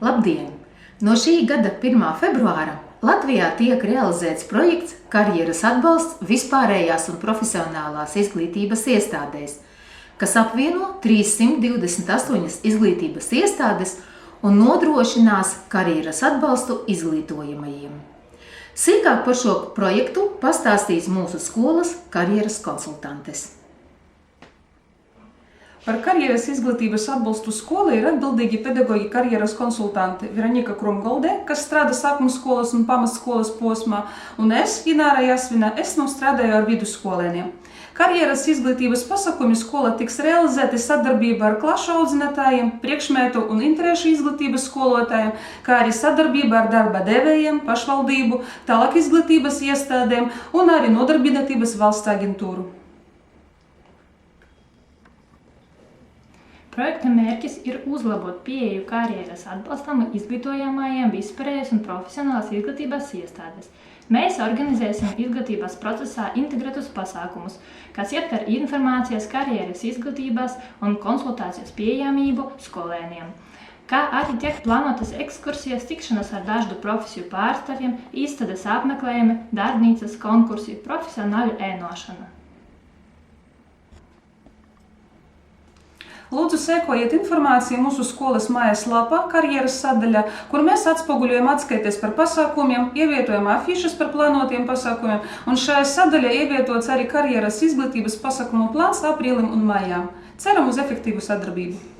Labdien! No šī gada 1. februāra Latvijā tiek realizēts projekts Karjeras atbalsts vispārējās un profesionālās izglītības iestādēs, kas apvieno 328 izglītības iestādes un nodrošinās karjeras atbalstu izglītojamajiem. Sīkāk par šo projektu pastāstīs mūsu skolas karjeras konsultantes. Par karjeras izglītības atbalstu skolai ir atbildīgi pedagoģi karjeras konsultanti Veronika Krumgolde, kas strādā sākuma skolas un pamatskolas posmā, un es, Ināra Jasvina, strādāju ar vidusskolēniem. Karjeras izglītības pasākumi skola tiks realizēti sadarbībā ar klašu audzinātājiem, priekšmetu un interešu izglītības skolotājiem, kā arī sadarbībā ar darba devējiem, pašvaldību, tālāk izglītības iestādēm un arī Nodarbinātības valsts aģentūru. Projekta mērķis ir uzlabot pieeju karjeras atbalstam izglītojamajiem vispārējas un profesionālās izglītības iestādes. Mēs organizēsim izglītības procesā integrētus pasākumus, kas ietver informācijas karjeras izglītības un konsultācijas pieejamību skolēniem, kā arī tiek plānotas ekskursijas, tikšanas ar dažādu profesiju pārstāvjiem, izstādes apmeklējumi, darbnīcas, konkursi, profesionāļu ēnošana. Lūdzu, sekojiet informāciju mūsu skolas mājaslapā karjeras sadaļā, kur mēs atspoguļojam atskaites par pasākumiem, ievietojam afišas par plānotiem pasākumiem, un šajā sadaļā ievietots arī karjeras izglītības pasākumu plāns aprīlim un maijām. Ceram uz efektīvu sadarbību!